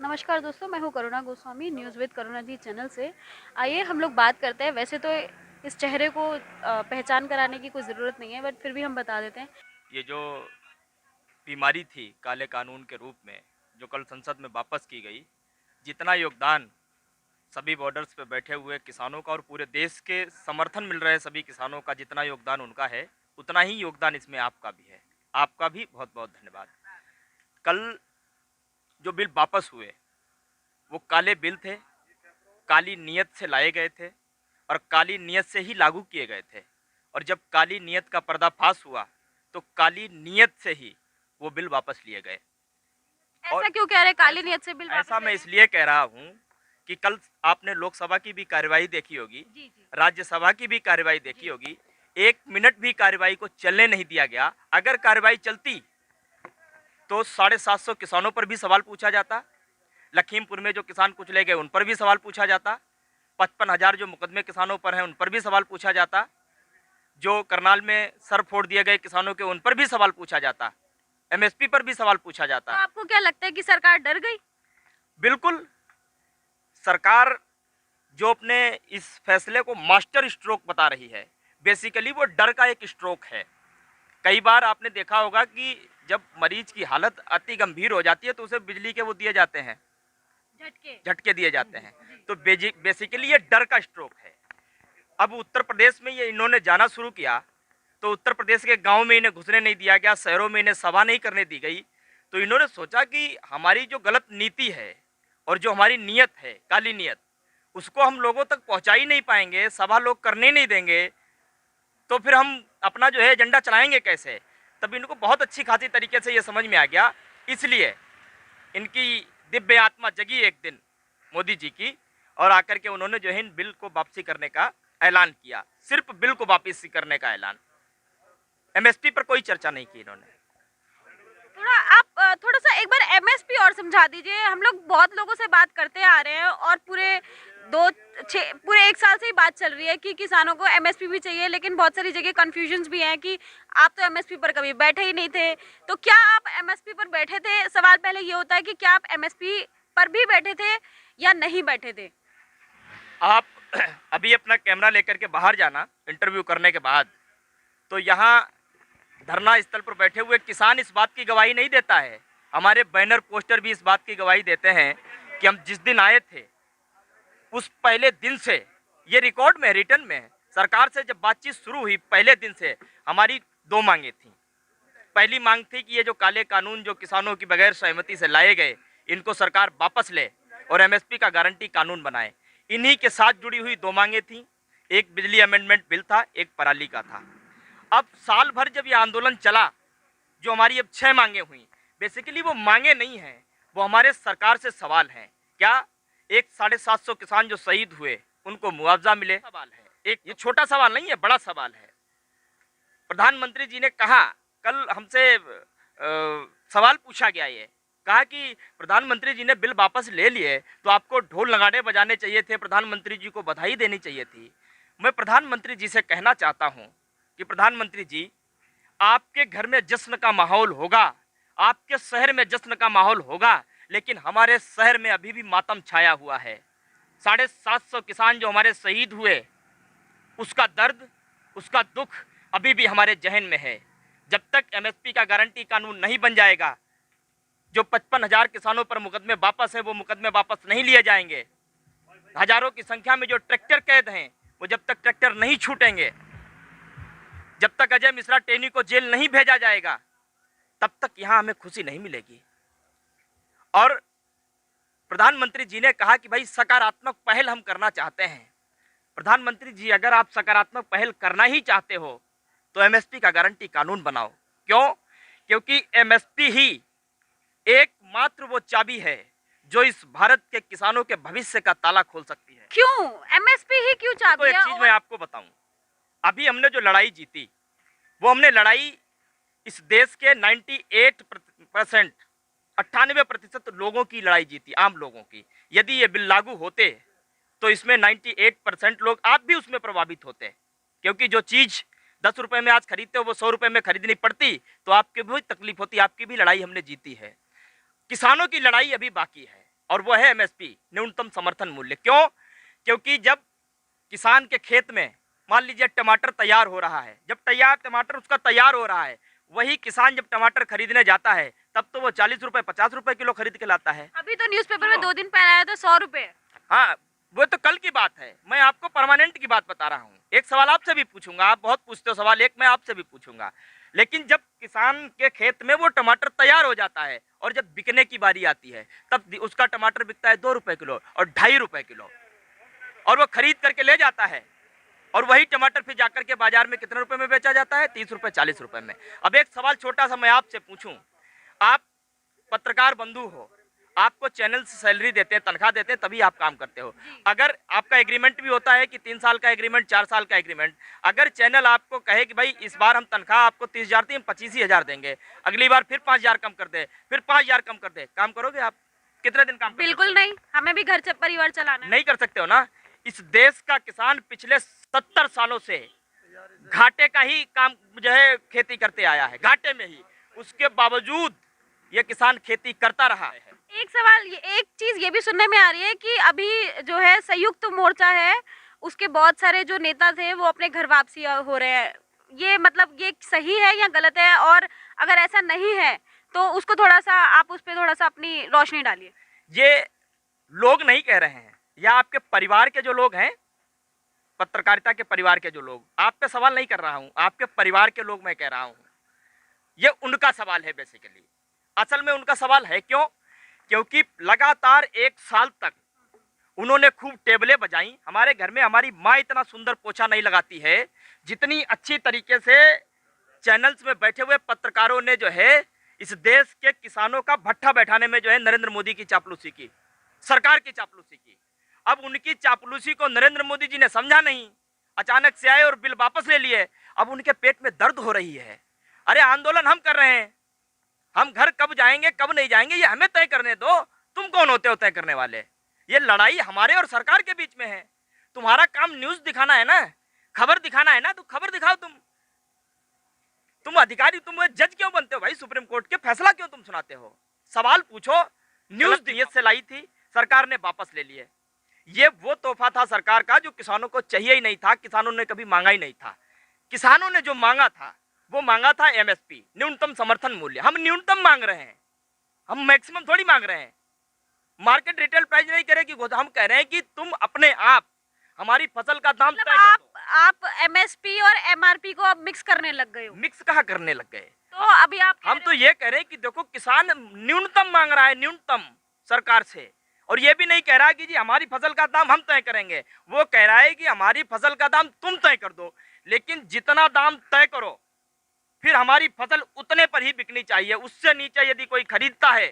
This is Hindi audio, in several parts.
नमस्कार दोस्तों, मैं हूं Karuna Goswami news with Karuna ji channel से। आइए हम लोग बात करते हैं। वैसे तो इस चेहरे को पहचान कराने की कोई ज़रूरत नहीं है, बट फिर भी हम बता देते हैं। ये जो बीमारी थी काले कानून के रूप में, जो कल संसद में वापस की गई, जितना योगदान सभी बॉर्डर्स पे बैठे हुए किसानों का और पूरे देश के समर्थन मिल रहे सभी किसानों का, जितना योगदान उनका है उतना ही योगदान इसमें आपका भी है। आपका भी बहुत बहुत धन्यवाद। कल जो बिल वापस हुए वो काले बिल थे, काली नीयत से लाए गए थे और काली नीयत से ही लागू किए गए थे। और जब काली नीयत का पर्दाफाश हुआ तो काली नीयत से ही वो बिल वापस लिए गए। और ऐसा क्यों कह रहे हैं, काली नीयत से बिल वापस ऐसा ले मैं रहे हैं? इसलिए कह रहा हूँ कि कल आपने लोकसभा की भी कार्यवाही देखी होगी, जी जी। राज्यसभा की भी कार्यवाही देखी होगी। 1 मिनट भी कार्यवाही को चलने नहीं दिया गया। अगर कार्यवाही चलती तो 750 किसानों पर भी सवाल पूछा जाता, लखीमपुर में जो किसान कुचले गए उन पर भी सवाल पूछा जाता, 55,000 जो मुकदमे किसानों पर हैं उन पर भी सवाल पूछा जाता, जो करनाल में सर फोड़ दिए गए किसानों के उन पर भी सवाल पूछा जाता, एमएसपी पर भी सवाल पूछा तो जाता। आपको क्या लगता है कि सरकार डर गई? बिल्कुल। सरकार जो अपने इस फैसले को मास्टर स्ट्रोक बता रही है, बेसिकली वो डर का एक स्ट्रोक है। कई बार आपने देखा होगा कि जब मरीज की हालत अति गंभीर हो जाती है तो उसे बिजली के वो दिए जाते हैं, झटके। झटके दिए जाते हैं। तो बेसिकली ये डर का स्ट्रोक है। अब उत्तर प्रदेश में ये इन्होंने जाना शुरू किया तो उत्तर प्रदेश के गांव में इन्हें घुसने नहीं दिया गया, शहरों में इन्हें सभा नहीं करने दी गई। तो इन्होंने सोचा कि हमारी जो गलत नीति है और जो हमारी नीयत है, काली नीयत, उसको हम लोगों तक पहुंचा ही नहीं पाएंगे, सभा लोग करने नहीं देंगे, तो फिर हम अपना जो है एजेंडा चलाएंगे कैसे। तब इनको बहुत अच्छी खासी तरीके से ये समझ में आ गया। इसलिए इनकी दिव्य आत्मा जगी एक दिन मोदी जी की, और आकर के उन्होंने जो है इन बिल को वापसी करने का ऐलान किया। सिर्फ बिल को वापसी करने का ऐलान, एमएसपी पर कोई चर्चा नहीं की इन्होंने। थोड़ा आप थोड़ा सा एक बार एमएसपी और समझा दीजिए। हम लोग बहुत लोगों से बात करते आ रहे हैं और पूरे 1 साल से ही बात चल रही है कि किसानों को एमएसपी भी चाहिए, लेकिन बहुत सारी जगह कंफ्यूजन्स भी हैं कि आप तो एमएसपी पर कभी बैठे ही नहीं थे। तो क्या आप एमएसपी पर बैठे थे? सवाल पहले ये होता है कि क्या आप एमएसपी पर भी बैठे थे या नहीं बैठे थे? आप अभी अपना कैमरा लेकर के बाहर जाना इंटरव्यू करने के बाद, तो यहाँ धरना स्थल पर बैठे हुए किसान इस बात की गवाही नहीं देता है, हमारे बैनर पोस्टर भी इस बात की गवाही देते हैं कि हम जिस दिन आए थे उस पहले दिन से, ये रिकॉर्ड में, रिटर्न में है, सरकार से जब बातचीत शुरू हुई पहले दिन से हमारी 2 मांगे थी। पहली मांग थी कि ये जो काले कानून जो किसानों की बगैर सहमति से लाए गए, इनको सरकार वापस ले और एमएसपी का गारंटी कानून बनाए। इन्हीं के साथ जुड़ी हुई 2 मांगे थी। एक बिजली अमेंडमेंट बिल था, एक पराली का था। अब साल भर जब ये आंदोलन चला, जो हमारी अब 6 मांगे हुई, बेसिकली वो मांगे नहीं हैं, वो हमारे सरकार से सवाल हैं। क्या एक 750 किसान जो शहीद हुए उनको मुआवजा मिले, सवाल है। एक ये छोटा सवाल नहीं है, बड़ा सवाल है। प्रधानमंत्री जी ने कहा, कल हमसे सवाल पूछा गया, ये कहा कि प्रधानमंत्री जी ने बिल वापस ले लिए तो आपको ढोल नगाड़े बजाने चाहिए थे, प्रधानमंत्री जी को बधाई देनी चाहिए थी। मैं प्रधानमंत्री जी से कहना चाहता हूं कि प्रधानमंत्री जी, आपके घर में जश्न का माहौल होगा, आपके शहर में जश्न का माहौल होगा, लेकिन हमारे शहर में अभी भी मातम छाया हुआ है। 750 किसान जो हमारे शहीद हुए, उसका दर्द, उसका दुख अभी भी हमारे जहन में है। जब तक एमएसपी का गारंटी कानून नहीं बन जाएगा, जो 55,000 किसानों पर मुकदमे वापस है वो मुकदमे वापस नहीं लिए जाएंगे। हजारों की संख्या में जो ट्रैक्टर कैद हैं, वो जब तक ट्रैक्टर नहीं छूटेंगे, जब तक अजय मिश्रा टेनी को जेल नहीं भेजा जाएगा, तब तक यहां हमें खुशी नहीं मिलेगी। और प्रधानमंत्री जी ने कहा कि भाई सकारात्मक पहल हम करना चाहते हैं। प्रधानमंत्री जी, अगर आप सकारात्मक पहल करना ही चाहते हो तो एमएसपी का गारंटी कानून बनाओ। क्यों? क्योंकि एमएसपी ही एकमात्र वो चाबी है जो इस भारत के किसानों के भविष्य का ताला खोल सकती है। क्यों एमएसपी ही क्यों तो चाहती एक है? चीज मैं आपको बताऊं, अभी हमने जो लड़ाई जीती, वो हमने लड़ाई इस देश के 98%, 98% लोगों की लड़ाई जीती, आम लोगों की। यदि ये बिल लागू होते तो इसमें 98% लोग, आप भी उसमें प्रभावित होते, क्योंकि जो चीज 10 रुपए में आज खरीदते हो वो 100 रुपए में खरीदनी पड़ती, तो आपकी भी तकलीफ होती। आपकी भी लड़ाई हमने जीती है। किसानों की लड़ाई अभी बाकी है और वो है एमएसपी, न्यूनतम समर्थन मूल्य। क्यों? क्योंकि जब किसान के खेत में मान लीजिए टमाटर तैयार हो रहा है, जब टमाटर उसका तैयार हो रहा है, वही किसान जब टमाटर खरीदने जाता है तब तो वो 40 रुपए 50 रुपए किलो खरीद के लाता है। अभी तो न्यूज़पेपर में 2 दिन पहले आया था 100 रुपए। हाँ, वो तो कल की बात है, मैं आपको परमानेंट की बात बता रहा हूँ। एक सवाल आपसे भी पूछूंगा, आप बहुत पूछते हो सवाल, एक मैं आपसे भी पूछूंगा। लेकिन जब किसान के खेत में वो टमाटर तैयार हो जाता है और जब बिकने की बारी आती है तब उसका टमाटर बिकता है 2 रुपए किलो और 2.5 रुपए किलो, और वो खरीद करके ले जाता है। और वही टमाटर फिर जाकर के बाजार में कितने रुपए में बेचा जाता है? 30 रुपए 40 रुपए में। अब एक सवाल छोटा सा मैं आपसे पूछूं, आप पत्रकार बंधु हो, आपको चैनल से सैलरी देते हैं, तनख्वाह देते हैं, तभी आप काम करते हो। अगर आपका एग्रीमेंट भी होता है कि 3 साल का एग्रीमेंट, 4 साल का एग्रीमेंट, अगर चैनल आपको कहे कि भाई इस बार हम तनख्वाह आपको 30,000 थी, हम 25,000 देंगे, अगली बार फिर 5,000 कम कर दे, फिर 5,000 कम कर दे, काम करोगे आप? कितने दिन काम? बिल्कुल नहीं, हमें भी घर से परिवार चलाना है। नहीं कर सकते हो ना। इस देश का किसान पिछले 70 सालों से घाटे का ही काम जो है खेती करते आया है, घाटे में ही, उसके बावजूद ये किसान खेती करता रहा है। एक सवाल, ये एक चीज ये भी सुनने में आ रही है कि अभी जो है संयुक्त मोर्चा है, उसके बहुत सारे जो नेता थे वो अपने घर वापसी हो रहे हैं। ये मतलब ये सही है या गलत है? और अगर ऐसा नहीं है तो उसको थोड़ा सा आप उस पर थोड़ा सा अपनी रोशनी डालिए। ये लोग नहीं कह रहे हैं, या आपके परिवार के जो लोग हैं, पत्रकारिता के परिवार के जो लोग, आप पे सवाल नहीं कर रहा हूं, आपके परिवार के लोग मैं कह रहा हूं, ये उनका सवाल है बेसिकली। असल में उनका सवाल है क्यों? क्योंकि लगातार 1 साल तक उन्होंने खूब टेबलें बजाई। हमारे घर में हमारी माँ इतना सुंदर पोछा नहीं लगाती है जितनी अच्छी तरीके से चैनल्स में बैठे हुए पत्रकारों ने जो है इस देश के किसानों का भट्ठा बैठाने में जो है नरेंद्र मोदी की चापलूसी की, सरकार की चापलूसी की। अब उनकी चापलूसी को नरेंद्र मोदी जी ने समझा नहीं, अचानक से आए और बिल वापस ले लिए। अब उनके पेट में दर्द हो रही है। अरे आंदोलन हम कर रहे हैं, हम घर कब जाएंगे कब नहीं जाएंगे ये हमें तय करने दो, तुम कौन होते हो तय करने वाले? ये लड़ाई हमारे और सरकार के बीच में है। तुम्हारा काम न्यूज दिखाना है ना, खबर दिखाना है ना, तो खबर दिखाओ। तुम अधिकारी, तुम जज क्यों बनते हो भाई? सुप्रीम कोर्ट के फैसला क्यों तुम सुनाते हो? सवाल पूछो। न्यूज नीयत से लाई थी, सरकार ने वापस ले लिए। ये वो तोहफा था सरकार का जो किसानों को चाहिए ही नहीं था, किसानों ने कभी मांगा ही नहीं था। किसानों ने जो मांगा था वो मांगा था एमएसपी, न्यूनतम समर्थन मूल्य। हम न्यूनतम मांग रहे हैं, हम मैक्सिमम थोड़ी मांग रहे हैं। मार्केट रिटेल प्राइस नहीं करेगी, हम कह रहे हैं कि तुम अपने आप हमारी फसल का दाम तय कर दो। आप एमएसपी और एमआरपी को अब मिक्स करने लग गए हो। मिक्स कहाँ करने लग गए? तो अभी आप हम तो ये कह रहे हैं कि देखो किसान न्यूनतम मांग रहा है, न्यूनतम सरकार से। और ये भी नहीं कह रहा है कि जी हमारी फसल का दाम हम तय करेंगे, वो कह रहा है कि हमारी फसल का दाम तुम तय कर दो, लेकिन जितना दाम तय करो फिर हमारी फसल उतने पर ही बिकनी चाहिए। उससे नीचे यदि कोई खरीदता है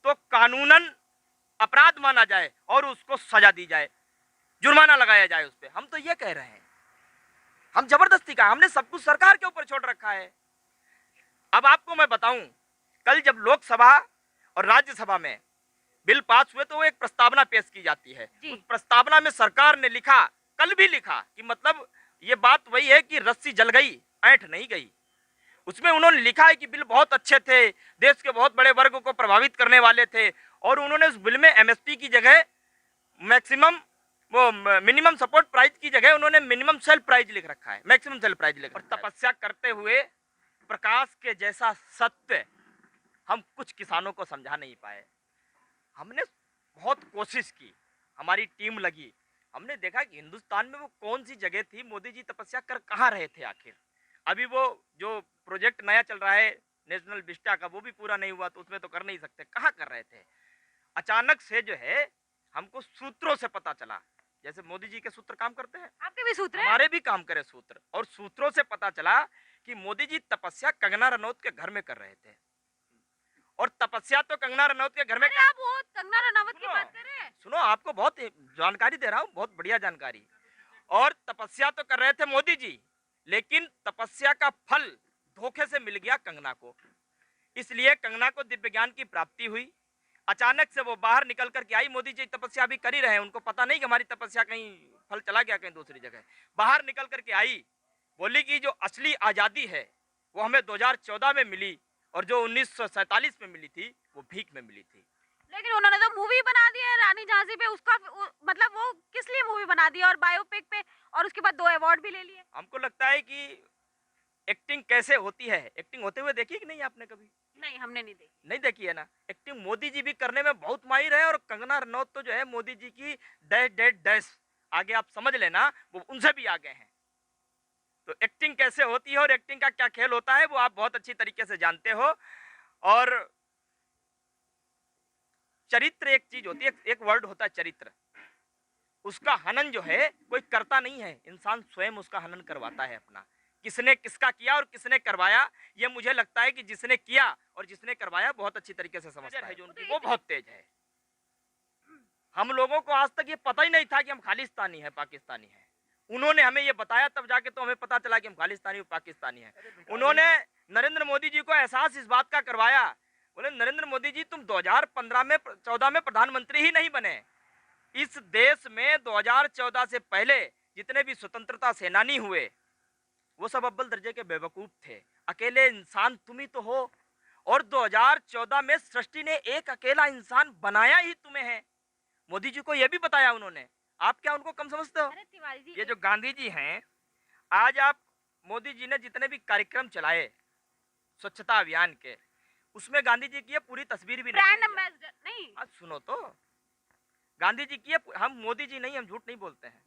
तो कानूनन अपराध माना जाए और उसको सजा दी जाए, जुर्माना लगाया जाए उस पर। हम तो ये कह रहे हैं, हम जबरदस्ती का, हमने सब कुछ सरकार के ऊपर छोड़ रखा है। अब आपको मैं बताऊं, कल जब लोकसभा और राज्यसभा में बिल पास हुए तो वो एक प्रस्तावना पेश की जाती है। उस प्रस्तावना में सरकार ने लिखा, कल भी लिखा, कि मतलब ये बात वही है कि रस्सी जल गई ऐंठ नहीं गई। उसमें उन्होंने लिखा है कि बिल बहुत अच्छे थे, देश के बहुत बड़े वर्ग को प्रभावित करने वाले थे, और उन्होंने उस बिल में एमएसपी की जगह मैक्सिमम वो मिनिमम सपोर्ट प्राइस की जगह उन्होंने मिनिमम सेल प्राइस लिख रखा है, मैक्सिमम सेल प्राइस लिख रखा है। और तपस्या करते हुए प्रकाश के जैसा सत्य हम कुछ किसानों को समझा नहीं पाए। हमने बहुत कोशिश की, हमारी टीम लगी, हमने देखा कि हिंदुस्तान में वो कौन सी जगह थी, मोदी जी तपस्या कर कहाँ रहे थे आखिर। अभी वो जो प्रोजेक्ट नया चल रहा है नेशनल विस्टा का, वो भी पूरा नहीं हुआ, तो उसमें तो कर नहीं सकते, कहाँ कर रहे थे। अचानक से जो है हमको सूत्रों से पता चला, जैसे मोदी जी के सूत्र काम करते हैं, आपके भी सूत्र हैं? हमारे भी काम करे सूत्र, और सूत्रों से पता चला कि मोदी जी तपस्या कंगना रनौत के घर में कर रहे थे। और तपस्या तो कंगना रनौत के घर में। आप वो कंगना रनावत की बात कर रहे हैं? सुनो, आपको बहुत जानकारी दे रहा हूँ, बहुत बढ़िया जानकारी। और तपस्या तो कर रहे थे मोदी जी, लेकिन तपस्या का फल धोखे से मिल गया कंगना को। इसलिए कंगना को दिव्य ज्ञान की प्राप्ति हुई। अचानक से वो बाहर निकल करके आई, मोदी जी तपस्या भी कर ही रहे हैं, उनको पता नहीं कि हमारी तपस्या कहीं फल चला गया कहीं दूसरी जगह। बाहर निकल करके आई, बोली कि जो असली आज़ादी है वो हमें 2014 में मिली, और जो 1947 में मिली थी वो भीख में मिली थी। लेकिन उन्होंने तो मूवी बना दी है रानी झांसी पे, उसका मतलब वो किस लिए मूवी बना दी है और बायोपिक पे, और उसके बाद 2 अवार्ड भी ले लिए। हमको लगता है कि एक्टिंग कैसे होती है, एक्टिंग होते हुए देखी कि नहीं आपने कभी? नहीं, हमने नहीं देखी। नहीं देखी है ना। एक्टिंग मोदी जी भी करने में बहुत माहिर है, और कंगना रनौत तो जो है मोदी जी की डैश डैश डैश आगे, आप समझ लेना वो उनसे भी आगे हैं। तो एक्टिंग कैसे होती है और एक्टिंग का क्या खेल होता है वो आप बहुत अच्छी तरीके से जानते हो। और चरित्र एक चीज होती है, एक वर्ड होता है चरित्र, उसका हनन जो है कोई करता नहीं है, इंसान स्वयं उसका हनन करवाता है अपना। किसने किसका किया और किसने करवाया, ये मुझे लगता है कि जिसने किया और जिसने करवाया बहुत अच्छी तरीके से समझता है, जो उनकी वो बहुत तेज है। हम लोगों को आज तक ये पता ही नहीं था कि हम खालिस्तानी है, पाकिस्तानी है। उन्होंने हमें ये बताया, तब जाके तो हमें पता चला कि हम खालिस्तानी और पाकिस्तानी है। उन्होंने नरेंद्र मोदी जी को एहसास इस बात का करवाया। बोले नरेंद्र मोदी जी तुम 2015 में 14 में प्रधानमंत्री ही नहीं बने, इस देश में 2014 से पहले जितने भी स्वतंत्रता सेनानी हुए वो सब अव्वल दर्जे के बेवकूफ थे, अकेले इंसान तुम ही तो हो। और 2014 में सृष्टि ने एक अकेला इंसान बनाया ही तुम्हें है। मोदी जी को यह भी बताया उन्होंने। आप क्या उनको कम समझते हो? अरे तिवारी जी, ये जो गांधी जी हैं, आज आप मोदी जी ने जितने भी कार्यक्रम चलाए स्वच्छता अभियान के, उसमें गांधी जी की ये पूरी तस्वीर भी नहीं ब्रांड है। एम्बेसडर नहीं। आज सुनो तो, गांधी जी की हम मोदी जी नहीं, हम झूठ नहीं बोलते हैं।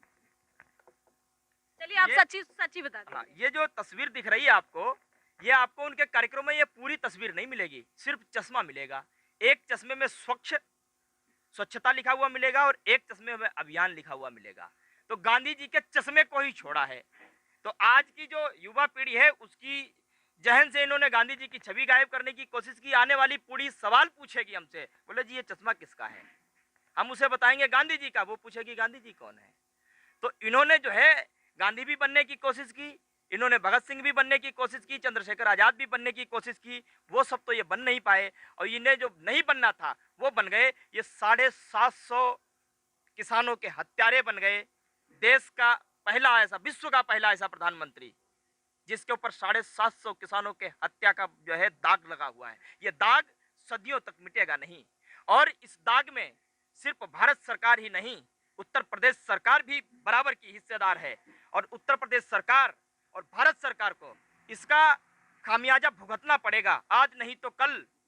चलिए आप ये- सच्ची सच्ची बता हाँ, दीजिए। ये जो तस्वीर दिख रही है आपको, ये आपको उनके कार्यक्रम में ये पूरी तस्वीर नहीं मिलेगी, सिर्फ चश्मा मिलेगा। एक चश्मे में स्वच्छता लिखा हुआ मिलेगा और एक चश्मे में अभियान लिखा हुआ मिलेगा। तो गांधी जी के चश्मे को ही छोड़ा है। तो आज की जो युवा पीढ़ी है उसकी जहन से इन्होंने गांधी जी की छवि गायब करने की कोशिश की। आने वाली पीढ़ी सवाल पूछेगी हमसे, बोले जी ये चश्मा किसका है, हम उसे बताएंगे गांधी जी का, वो पूछेगी गांधी जी कौन है। तो इन्होंने जो है गांधी भी बनने की कोशिश की, इन्होंने भगत सिंह भी बनने की कोशिश की, चंद्रशेखर आजाद भी बनने की कोशिश की, वो सब तो ये बन नहीं पाए। और इन्हें जो नहीं बनना था वो बन गए। ये 750 किसानों के हत्यारे बन गए। देश का पहला ऐसा, विश्व का पहला ऐसा प्रधानमंत्री जिसके ऊपर 750 किसानों के हत्या का जो है दाग लगा हुआ है। ये दाग सदियों तक मिटेगा नहीं। और इस दाग में सिर्फ भारत सरकार ही नहीं, उत्तर प्रदेश सरकार भी बराबर की हिस्सेदार है। और उत्तर प्रदेश सरकार और भारत सरकार को इसका खामियाजा भुगतना पड़ेगा। आज नहीं तो कल